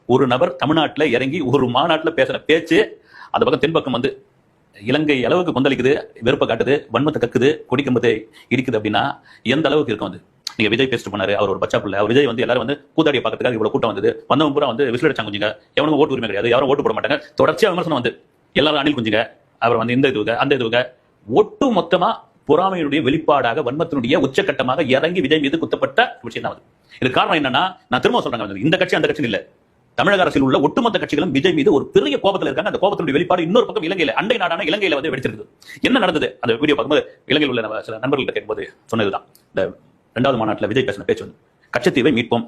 ஒரு நபர் தமிழ்நாட்டில் இறங்கி ஒரு மாநாட்டில் பேசுற பேச்சு அந்த பக்கம் தென்பக்கம் வந்து இலங்கை அளவுக்கு கொந்தளிக்குது, வெறுப்பை காட்டுது, வன்மத்தை கக்குது, கொடிக்கம்பத்தை இடிக்குது அப்படின்னா எந்த அளவுக்கு இருக்கும்? வந்து நீங்க விஜய் பேசிட்டு போனாரு, அவர் ஒரு பச்சா பிள்ளை, விஜய் வந்து எல்லாரும் வந்து கூத்தாடியை பார்க்கறதுக்காக இவ்வளவு கூட்டம் வந்தது, வந்தவங்க பூரா வந்து விசில் அடிச்சாங்க குஞ்சுங்க, எவனும் ஓட்டு உரிமை கிடையாது, யாரும் ஓட்டு போட மாட்டாங்க, தொடர்ச்சியா விமர்சனம் வந்து எல்லாரும் அணில் குஞ்சுங்க, அவர் வந்து இந்த இதுவுக அந்த இதுவுக ஒட்டு மொத்தமா பொறாமையுடைய வெளிப்பாடாக வன்மத்தினுடைய உச்சகட்டமாக இறங்கி விஜய் மீது குத்தப்பட்ட விஷயம் தான். இது காரணம் என்னன்னா, நான் திரும்ப சொல்றேன், இந்த கட்சி அந்த கட்சி இல்ல, தமிழக அரசில் உள்ள ஒட்டுமொத்த கட்சிகளும் விஜய் மீது ஒரு பெரிய கோபத்தில் இருக்காங்க. அந்த கோபத்தினுடைய வெளிப்பாடு இன்னொரு பக்கம் இலங்கையில, அண்டை நாடான இலங்கையில வந்து வெடிச்சிருக்கு. என்ன நடந்தது அந்த வீடியோ பார்க்கும்போது இலங்கையில் உள்ள சில நண்பர்கள் கேட்கும்போது சொன்னதுதான், இந்த 2வது மாநாட்டில் விஜய் பேசின பேச்சு வந்து கச்சத்தீவை மீட்போம்.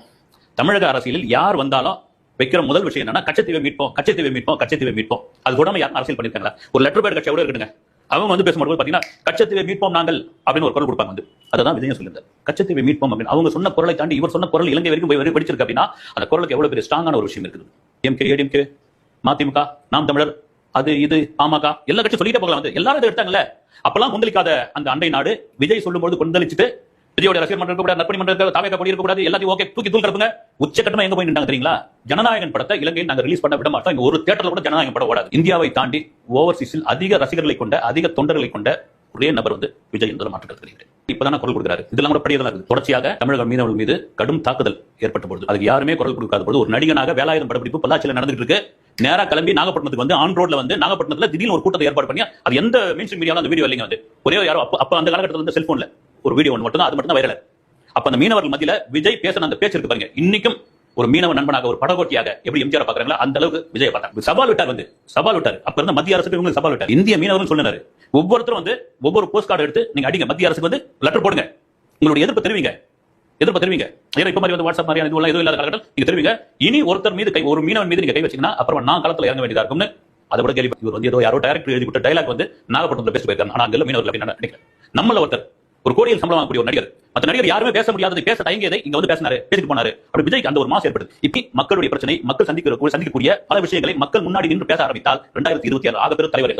தமிழக அரசியலில் யார் வந்தாலும் வைக்கிற முதல் விஷயம் என்னன்னா, கச்சத்தீவை மீட்போம், கச்சத்தீவை மீட்போம், கச்சத்தீவை மீட்போம். அது கூட யாரும் அரசியல் பண்ணிருக்காங்களா? ஒரு லெட்டர் பேட் கட்சியோட இருக்குங்க, அவங்க வந்து பேசும்போது பாத்தீங்கன்னா கச்சத்தீவை மீட்போம் நாங்கள் அப்படின்னு ஒரு குரல் கொடுப்பாங்க. வந்து அதான் விஜயம் சொல்லியிருந்தார், கச்சத்தீவை மீட்போம் அப்படின்னு. அவங்க சொன்ன குரலை தாண்டி இவர் சொன்ன குரல் இலங்கை வரைக்கும் போய் படிச்சிருக்கு அப்படின்னா அந்த குரலுக்கு எவ்வளவு பெரிய ஸ்ட்ராங்கான ஒரு விஷயம் இருக்குது. எம்கே, ஏடிஎம்கே, மதிமுக, நாம் தமிழர், அது இது பாமக எல்லா கட்சி சொல்லிட்டே போகலாம். வந்து எல்லாரும் இதை எடுத்தாங்கல்ல. அப்பெல்லாம் கொந்தளிக்காத அந்த அண்டை நாடு விஜய் சொல்லும்போது கொந்தளிச்சுட்டு விஜயோட ரசிகர் மன்றம் இருக்கக்கூடாது, நற்பணி மன்றம் தாவேக கொடி இருக்கக்கூடாது, எல்லாத்தையும் ஓகே தூக்கி தூள் கிடப்புங்க. உச்சக்கட்டமா எங்க போய் நின்றாங்க தெரியுங்களா? ஜனநாயகன் படத்தை இலங்கையில் நாங்கள் ரிலீஸ் பண்ண விட மாட்டோம். இங்க ஒரு தியேட்டர்ல கூட ஜனநாயகம் படம் ஓடாது. இந்தியாவை தாண்டி ஓவர்சீஸில் அதிக ரசிகர்களை கொண்ட, அதிக தொண்டர்களை கொண்ட ஒரே நபர் வந்து விஜய் என்பதில் மாற்றுக்கிறது கிடையாது. இப்பதான் குரல் கொடுக்கிறாரு. இதெல்லாம் கூட படியதான் இருக்குது. தொடர்ச்சியாக தமிழக மீனவர்கள் மீது கடும் தாக்குதல் ஏற்பட்ட பொழுது அதுக்கு யாருமே குரல் கொடுக்காத பொழுது ஒரு நடிகனாக வேலாயுதம் படப்பிடிப்பு பொள்ளாச்சியில் நடந்துட்டு இருக்கு. நேரா கிளம்பி நாகப்பட்டினத்துக்கு வந்து ஆன் ரோட்ல வந்து நாகப்பட்டினத்துல திடீர்னு ஒரு கூட்டத்தை ஏற்பாடு பண்ணி, அது எந்த மெயின்ஸ்ட்ரீம் மீடியாவில் அந்த வீடியோ இல்லைங்க. வந்து ஒரே யாரோ அப்ப அந்த காலகட்டத்தில் வந்து செல்போன்ல ஒரு வீடியோ ஒன்று மட்டும் தான், அது மட்டும் தான் வைரல். அப்ப அந்த மீனவர்கள் மத்தியில விஜய் பேசின அந்த பேச்சு இருக்கு பாருங்க. இன்னைக்கும் ஒரு மீனவ நண்பனாக, ஒரு படகோட்டியாக எப்படி எம்ஜிஆர் பாக்குறாங்களா அந்த அளவுக்கு விஜய் பார்த்தாங்க. சவால் விட்டார், வந்து சவால் விட்டார். அப்ப இருந்த மத்திய அரசுக்கு இவங்க சவால் விட்டார். இந்திய மீனவர்கள் சொன்னாரு, ஒவ்வொருத்தரும் வந்து ஒவ்வொரு போஸ்ட் கார்டு எடுத்து நீங்க அடிங்க, மத்திய அரசுக்கு வந்து லெட்டர் போடுங்க, உங்களுடைய எதிர்ப்பு தெரிவிங்க, எதிர்ப்பு தெரிவிங்க. ஏன்னா இப்ப மாதிரி வந்து வாட்ஸ்அப் மாதிரியான இதுவெல்லாம் எதுவும் இல்லாத காலகட்டம் நீங்க தெரிவிங்க. இனி ஒருத்தர் மீது ஒரு மீனவன் மீது நீங்க கை வச்சீங்கன்னா அப்புறம் நான் களத்துல இறங்க வேண்டியதா இருக்கும்னு அதை விட கேள்வி. இவர் வந்து ஏதோ யாரோ டைரக்டர் எழுதி கொடுத்த டைலாக் வந்து நாகப்பட்டினத்துல பேசிட்டு போயிருக்காங்க. ஆனா அங்க மீனவர்கள் அப்படின்னு நினைக்கிறேன். நம்மள ஒருத்தர் ஒரு கோடியில் சம்பளம் வாங்கக்கூடிய ஒரு நடிகர், மற்ற நடிகர் யாருமே பேச முடியாதது, பேச தயங்கியதை இங்க வந்து பேசினாரு, பேசிட்டு போனாரு. அப்படி விஜய்க்கு அந்த ஒரு மாசம் ஏற்படுது. இப்படி மக்களுடைய பிரச்சனை, மக்கள் சந்திக்கக்கூடிய பல விஷயங்களை மக்கள் முன்னாடி நின்று பேச ஆரம்பித்தால் 2026 ஆகப்பெரும் தலைவர்